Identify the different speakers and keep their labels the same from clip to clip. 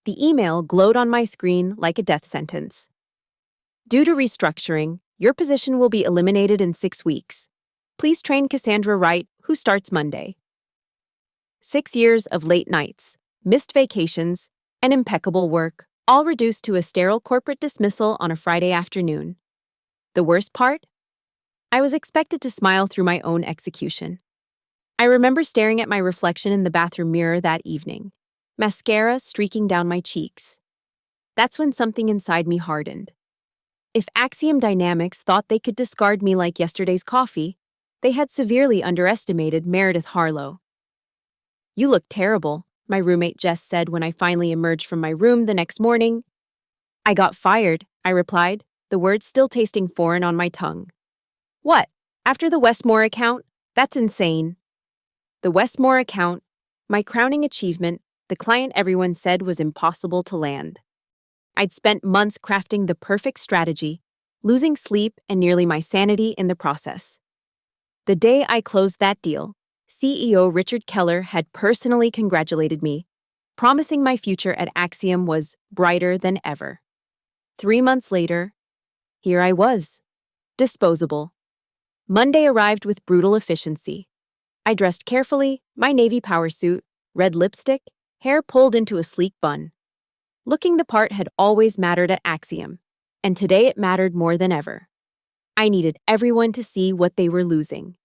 Speaker 1: The email glowed on my screen like a death sentence. Due to restructuring, your position will be eliminated in 6 weeks. Please train Cassandra Wright, who starts Monday. 6 years of late nights, missed vacations, and impeccable work, all reduced to a sterile corporate dismissal on a Friday afternoon. The worst part? I was expected to smile through my own execution. I remember staring at my reflection in the bathroom mirror that evening, mascara streaking down my cheeks. That's when something inside me hardened. If Axiom Dynamics thought they could discard me like yesterday's coffee, they had severely underestimated Meredith Harlow. "You look terrible," my roommate Jess said when I finally emerged from my room the next morning. "I got fired," I replied, the words still tasting foreign on my tongue. "What? After the Westmore account? That's insane." The Westmore account, my crowning achievement, the client everyone said was impossible to land. I'd spent months crafting the perfect strategy, losing sleep and nearly my sanity in the process. The day I closed that deal, CEO Richard Keller had personally congratulated me, promising my future at Axiom was brighter than ever. 3 months later, here I was, disposable. Monday arrived with brutal efficiency. I dressed carefully, my navy power suit, red lipstick, hair pulled into a sleek bun. Looking the part had always mattered at Axiom, and today it mattered more than ever. I needed everyone to see what they were losing.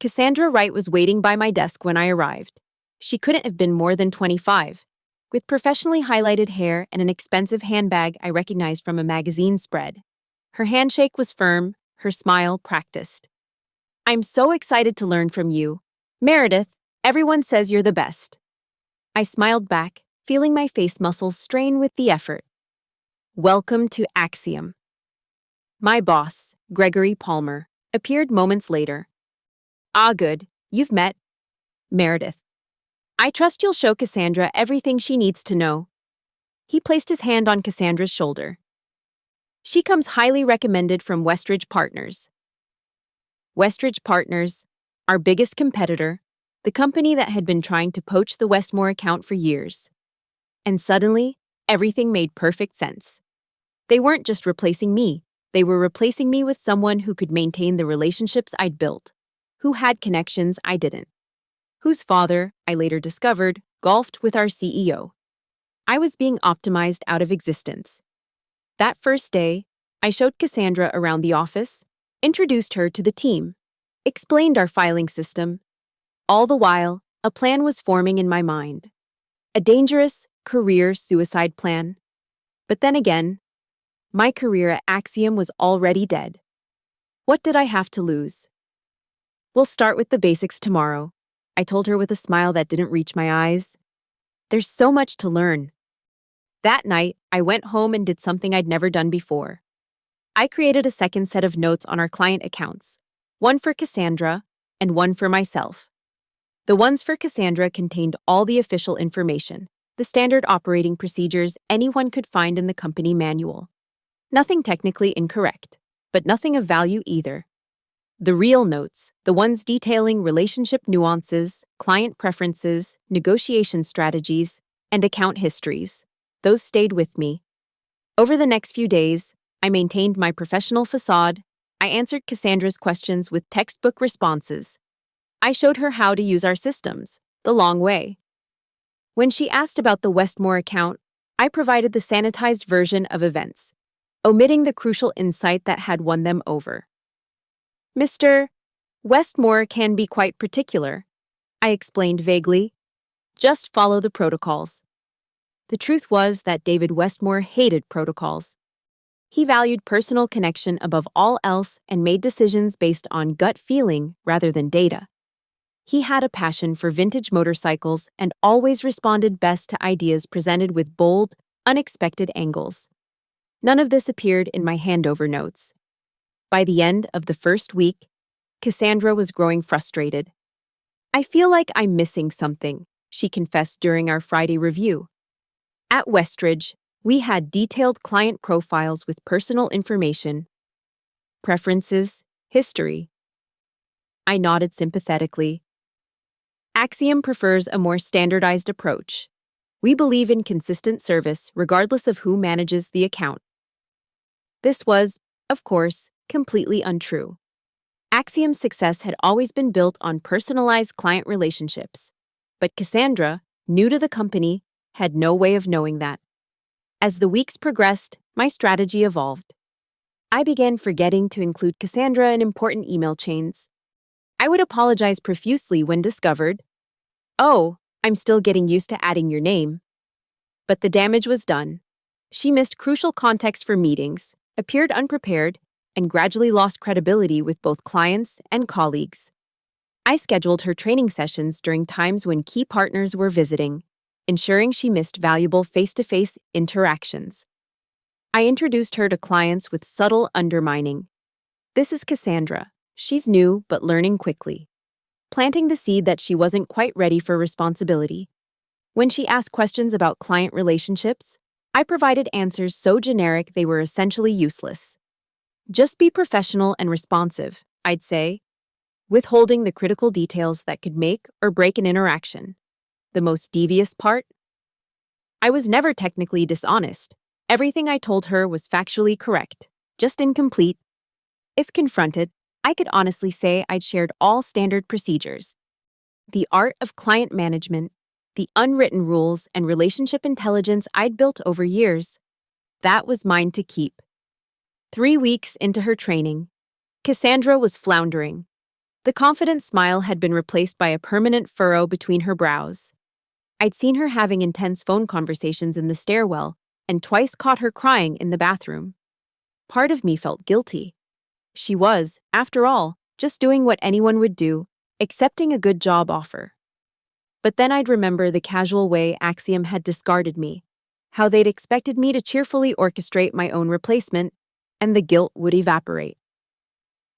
Speaker 1: Cassandra Wright was waiting by my desk when I arrived. She couldn't have been more than 25, with professionally highlighted hair and an expensive handbag I recognized from a magazine spread. Her handshake was firm, her smile practiced. "I'm so excited to learn from you. Meredith, everyone says you're the best." I smiled back, feeling my face muscles strain with the effort. "Welcome to Axiom." My boss, Gregory Palmer, appeared moments later. "Ah, good, you've met Meredith. I trust you'll show Cassandra everything she needs to know." He placed his hand on Cassandra's shoulder. "She comes highly recommended from Westridge Partners." Westridge Partners, our biggest competitor, the company that had been trying to poach the Westmore account for years. And suddenly, everything made perfect sense. They weren't just replacing me, they were replacing me with someone who could maintain the relationships I'd built, who had connections I didn't, whose father, I later discovered, golfed with our CEO. I was being optimized out of existence. That first day, I showed Cassandra around the office, introduced her to the team, explained our filing system. All the while, a plan was forming in my mind. A dangerous, career suicide plan. But then again, my career at Axiom was already dead. What did I have to lose? "We'll start with the basics tomorrow," I told her with a smile that didn't reach my eyes. "There's so much to learn." That night, I went home and did something I'd never done before. I created a second set of notes on our client accounts, one for Cassandra and one for myself. The ones for Cassandra contained all the official information, the standard operating procedures anyone could find in the company manual. Nothing technically incorrect, but nothing of value either. The real notes, the ones detailing relationship nuances, client preferences, negotiation strategies, and account histories, those stayed with me. Over the next few days, I maintained my professional facade. I answered Cassandra's questions with textbook responses. I showed her how to use our systems, the long way. When she asked about the Westmore account, I provided the sanitized version of events, omitting the crucial insight that had won them over. "Mr. Westmore can be quite particular," I explained vaguely. "Just follow the protocols." The truth was that David Westmore hated protocols. He valued personal connection above all else and made decisions based on gut feeling rather than data. He had a passion for vintage motorcycles and always responded best to ideas presented with bold, unexpected angles. None of this appeared in my handover notes. By the end of the first week, Cassandra was growing frustrated. "I feel like I'm missing something," she confessed during our Friday review. At Westridge, we had detailed client profiles with personal information, preferences, history. I nodded sympathetically. Axiom prefers a more standardized approach. We believe in consistent service regardless of who manages the account. This was, of course, completely untrue. Axiom's success had always been built on personalized client relationships. But Cassandra, new to the company, had no way of knowing that. As the weeks progressed, my strategy evolved. I began forgetting to include Cassandra in important email chains. I would apologize profusely when discovered. Oh, I'm still getting used to adding your name. But the damage was done. She missed crucial context for meetings, appeared unprepared, and gradually lost credibility with both clients and colleagues. I scheduled her training sessions during times when key partners were visiting, ensuring she missed valuable face-to-face interactions. I introduced her to clients with subtle undermining. This is Cassandra. She's new but learning quickly. Planting the seed that she wasn't quite ready for responsibility. When she asked questions about client relationships, I provided answers so generic they were essentially useless. Just be professional and responsive, I'd say, withholding the critical details that could make or break an interaction. The most devious part? I was never technically dishonest. Everything I told her was factually correct, just incomplete. If confronted, I could honestly say I'd shared all standard procedures. The art of client management, the unwritten rules and relationship intelligence I'd built over years, that was mine to keep. 3 weeks into her training, Cassandra was floundering. The confident smile had been replaced by a permanent furrow between her brows. I'd seen her having intense phone conversations in the stairwell and twice caught her crying in the bathroom. Part of me felt guilty. She was, after all, just doing what anyone would do, accepting a good job offer. But then I'd remember the casual way Axiom had discarded me, how they'd expected me to cheerfully orchestrate my own replacement, and the guilt would evaporate.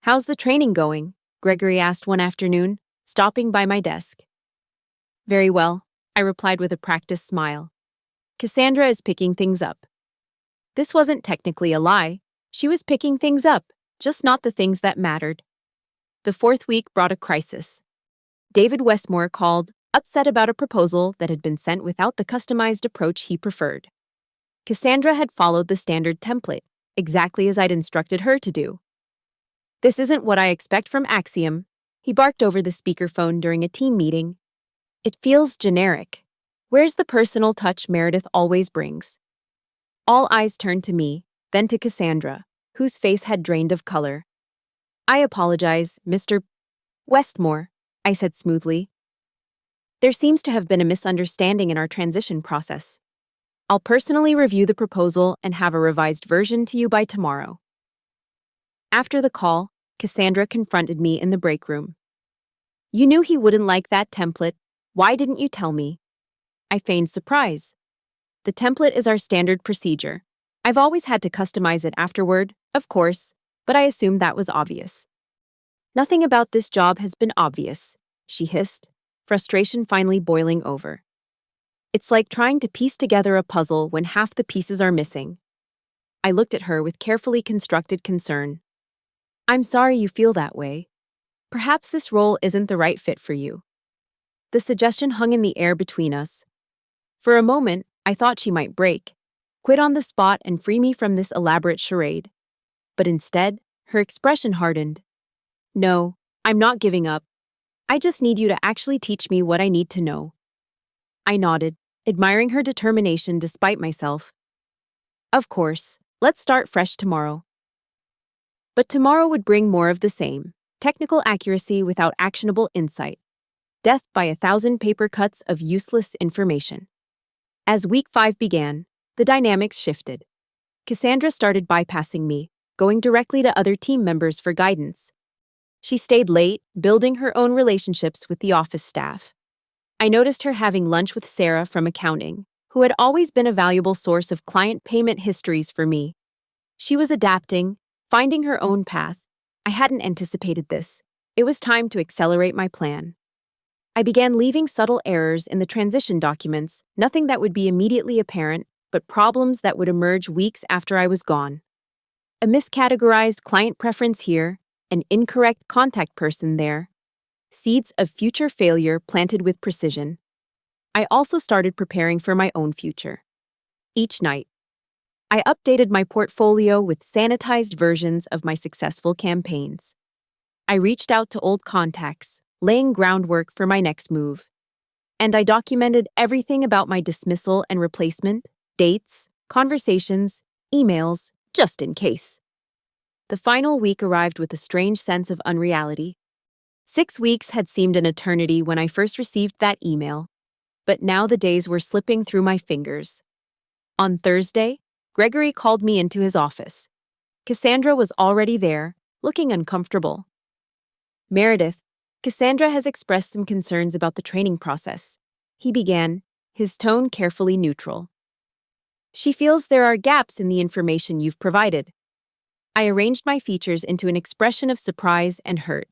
Speaker 1: "How's the training going?" Gregory asked one afternoon, stopping by my desk. "Very well," I replied with a practiced smile. "Cassandra is picking things up." This wasn't technically a lie. She was picking things up, just not the things that mattered. The 4th week brought a crisis. David Westmore called, upset about a proposal that had been sent without the customized approach he preferred. Cassandra had followed the standard template, exactly as I'd instructed her to do. "This isn't what I expect from Axiom," he barked over the speakerphone during a team meeting. "It feels generic. Where's the personal touch Meredith always brings?" All eyes turned to me, then to Cassandra, whose face had drained of color. "I apologize, Mr. Westmore," I said smoothly. "There seems to have been a misunderstanding in our transition process. I'll personally review the proposal and have a revised version to you by tomorrow." After the call, Cassandra confronted me in the break room. "You knew he wouldn't like that template. Why didn't you tell me?" I feigned surprise. "The template is our standard procedure. I've always had to customize it afterward, of course, but I assumed that was obvious." "Nothing about this job has been obvious," she hissed, frustration finally boiling over. "It's like trying to piece together a puzzle when half the pieces are missing." I looked at her with carefully constructed concern. "I'm sorry you feel that way. Perhaps this role isn't the right fit for you." The suggestion hung in the air between us. For a moment, I thought she might break, quit on the spot and free me from this elaborate charade. But instead, her expression hardened. "No, I'm not giving up. I just need you to actually teach me what I need to know." I nodded, admiring her determination despite myself. "Of course, let's start fresh tomorrow." But tomorrow would bring more of the same, technical accuracy without actionable insight. Death by 1,000 paper cuts of useless information. As week 5 began, the dynamics shifted. Cassandra started bypassing me, going directly to other team members for guidance. She stayed late, building her own relationships with the office staff. I noticed her having lunch with Sarah from accounting, who had always been a valuable source of client payment histories for me. She was adapting, finding her own path. I hadn't anticipated this. It was time to accelerate my plan. I began leaving subtle errors in the transition documents, nothing that would be immediately apparent, but problems that would emerge weeks after I was gone. A miscategorized client preference here, an incorrect contact person there. Seeds of future failure planted with precision. I also started preparing for my own future. Each night, I updated my portfolio with sanitized versions of my successful campaigns. I reached out to old contacts, laying groundwork for my next move. And I documented everything about my dismissal and replacement, dates, conversations, emails, just in case. The final week arrived with a strange sense of unreality. 6 weeks had seemed an eternity when I first received that email, but now the days were slipping through my fingers. On Thursday, Gregory called me into his office. Cassandra was already there, looking uncomfortable. "Meredith, Cassandra has expressed some concerns about the training process," he began, his tone carefully neutral. "She feels there are gaps in the information you've provided." I arranged my features into an expression of surprise and hurt.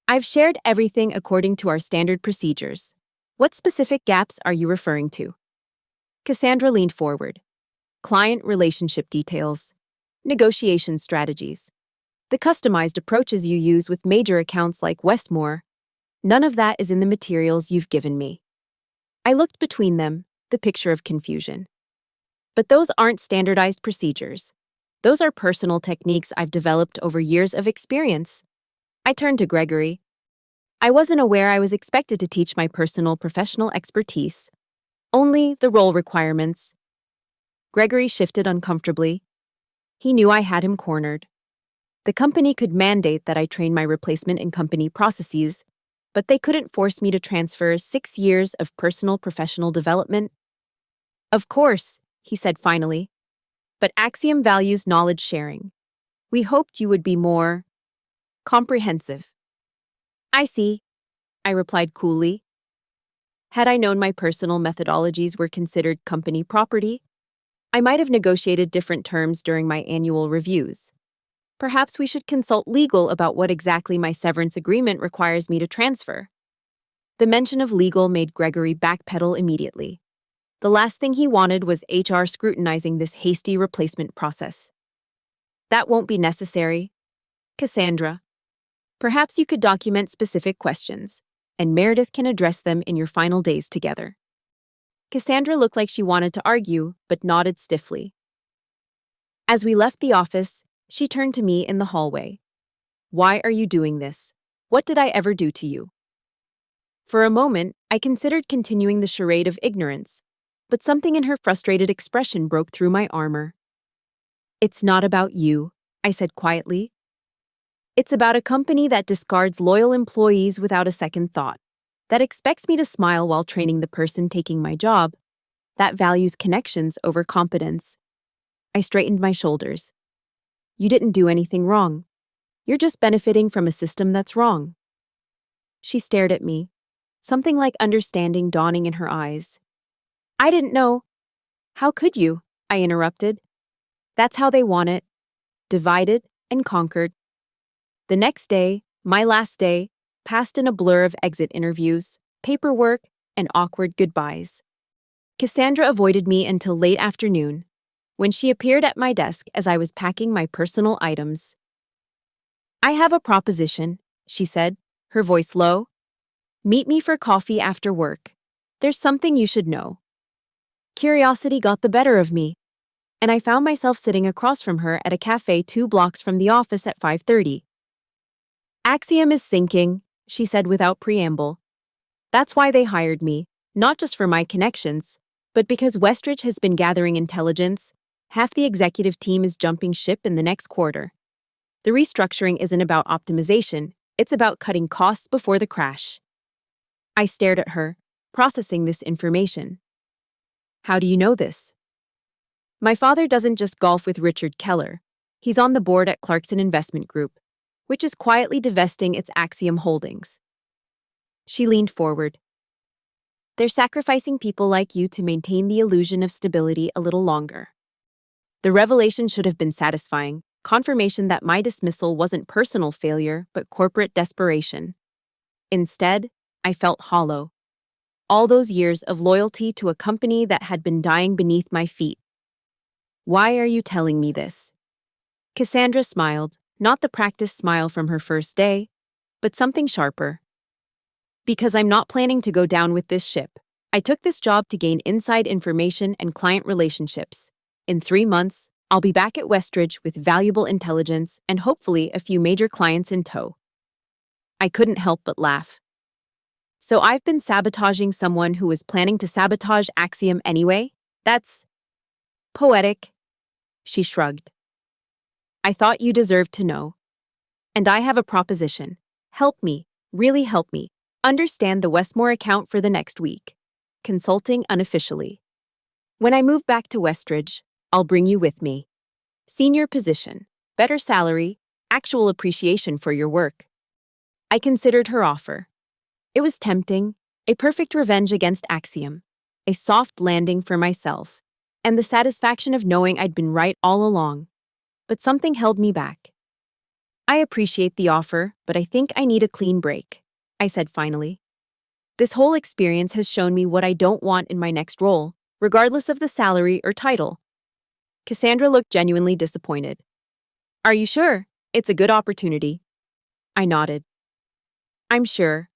Speaker 1: "I've shared everything according to our standard procedures. What specific gaps are you referring to?" Cassandra leaned forward. "Client relationship details, negotiation strategies, the customized approaches you use with major accounts like Westmore. None of that is in the materials you've given me." I looked between them, the picture of confusion. "But those aren't standardized procedures. Those are personal techniques I've developed over years of experience." I turned to Gregory. "I wasn't aware I was expected to teach my personal professional expertise. Only the role requirements." Gregory shifted uncomfortably. He knew I had him cornered. The company could mandate that I train my replacement in company processes, but they couldn't force me to transfer 6 years of personal professional development. "Of course," he said finally, "but Axiom values knowledge sharing. We hoped you would be more comprehensive." "I see," I replied coolly. Had I known my personal methodologies were considered company property, I might have negotiated different terms during my annual reviews. Perhaps we should consult legal about what exactly my severance agreement requires me to transfer. The mention of legal made Gregory backpedal immediately. The last thing he wanted was HR scrutinizing this hasty replacement process. "That won't be necessary. Cassandra, perhaps you could document specific questions, and Meredith can address them in your final days together." Cassandra looked like she wanted to argue, but nodded stiffly. As we left the office, she turned to me in the hallway. "Why are you doing this? What did I ever do to you?" For a moment, I considered continuing the charade of ignorance, but something in her frustrated expression broke through my armor. "It's not about you," I said quietly. "It's about a company that discards loyal employees without a second thought, that expects me to smile while training the person taking my job, that values connections over competence." I straightened my shoulders. "You didn't do anything wrong. You're just benefiting from a system that's wrong." She stared at me, something like understanding dawning in her eyes. "I didn't know." "How could you?" I interrupted. "That's how they want it. Divided and conquered." The next day, my last day, passed in a blur of exit interviews, paperwork, and awkward goodbyes. Cassandra avoided me until late afternoon, when she appeared at my desk as I was packing my personal items. "I have a proposition," she said, her voice low. "Meet me for coffee after work. There's something you should know." Curiosity got the better of me, and I found myself sitting across from her at a cafe 2 blocks from the office at 5:30. "Axiom is sinking," she said without preamble. "That's why they hired me, not just for my connections, but because Westridge has been gathering intelligence. Half the executive team is jumping ship in the next quarter. The restructuring isn't about optimization, it's about cutting costs before the crash." I stared at her, processing this information. "How do you know this?" "My father doesn't just golf with Richard Keller. He's on the board at Clarkson Investment Group, which is quietly divesting its Axiom holdings." She leaned forward. "They're sacrificing people like you to maintain the illusion of stability a little longer." The revelation should have been satisfying, confirmation that my dismissal wasn't personal failure, but corporate desperation. Instead, I felt hollow. All those years of loyalty to a company that had been dying beneath my feet. "Why are you telling me this?" Cassandra smiled, not the practiced smile from her first day, but something sharper. "Because I'm not planning to go down with this ship. I took this job to gain inside information and client relationships. In 3 months, I'll be back at Westridge with valuable intelligence and hopefully a few major clients in tow. I couldn't help but laugh. So I've been sabotaging someone who was planning to sabotage Axiom anyway? That's poetic. She shrugged. I thought you deserved to know. And I have a proposition. Help me, really help me, understand the Westmore account for the next week. Consulting unofficially. When I move back to Westridge, I'll bring you with me. Senior position, better salary, actual appreciation for your work. I considered her offer. It was tempting, a perfect revenge against Axiom, a soft landing for myself, and the satisfaction of knowing I'd been right all along. But something held me back. I appreciate the offer, but I think I need a clean break, I said finally. This whole experience has shown me what I don't want in my next role, regardless of the salary or title. Cassandra looked genuinely disappointed. Are you sure? It's a good opportunity. I nodded. I'm sure.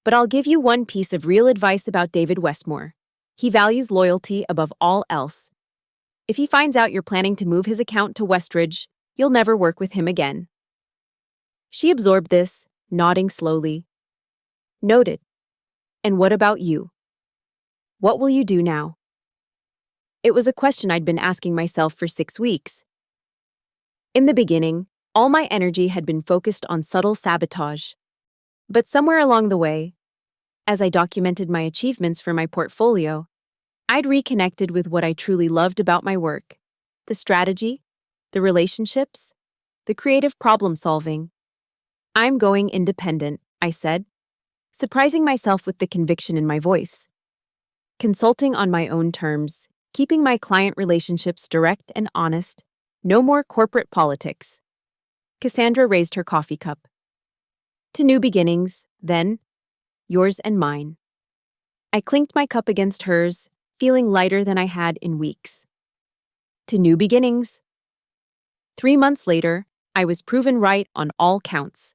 Speaker 1: But I'll give you one piece of real advice about David Westmore. He values loyalty above all else. If he finds out you're planning to move his account to Westridge, you'll never work with him again. She absorbed this, nodding slowly. Noted. And what about you? What will you do now? It was a question I'd been asking myself for 6 weeks. In the beginning, all my energy had been focused on subtle sabotage. But somewhere along the way, as I documented my achievements for my portfolio, I'd reconnected with what I truly loved about my work: the strategy, the relationships, the creative problem-solving. I'm going independent, I said, surprising myself with the conviction in my voice. Consulting on my own terms, keeping my client relationships direct and honest, no more corporate politics. Cassandra raised her coffee cup. To new beginnings, then, yours and mine. I clinked my cup against hers, feeling lighter than I had in weeks. To new beginnings. 3 months later, I was proven right on all counts.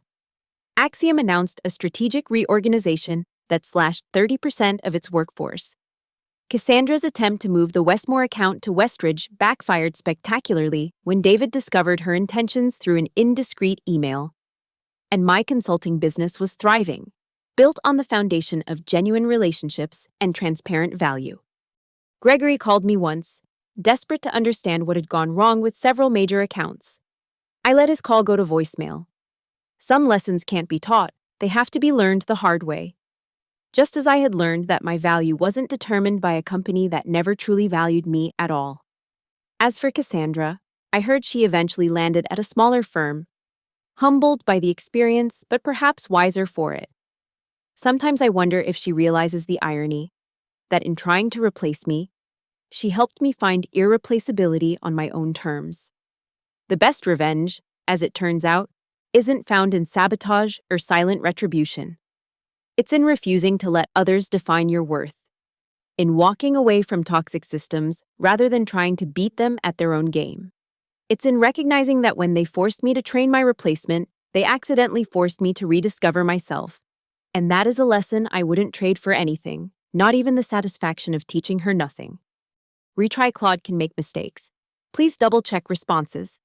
Speaker 1: Axiom announced a strategic reorganization that slashed 30% of its workforce. Cassandra's attempt to move the Westmore account to Westridge backfired spectacularly when David discovered her intentions through an indiscreet email. And my consulting business was thriving, built on the foundation of genuine relationships and transparent value. Gregory called me once, desperate to understand what had gone wrong with several major accounts. I let his call go to voicemail. Some lessons can't be taught, they have to be learned the hard way. Just as I had learned that my value wasn't determined by a company that never truly valued me at all. As for Cassandra, I heard she eventually landed at a smaller firm, humbled by the experience, but perhaps wiser for it. Sometimes I wonder if she realizes the irony, that in trying to replace me, she helped me find irreplaceability on my own terms. The best revenge, as it turns out, isn't found in sabotage or silent retribution. It's in refusing to let others define your worth, in walking away from toxic systems rather than trying to beat them at their own game. It's in recognizing that when they forced me to train my replacement, they accidentally forced me to rediscover myself. And that is a lesson I wouldn't trade for anything, not even the satisfaction of teaching her nothing. Retry Claude can make mistakes. Please double-check responses.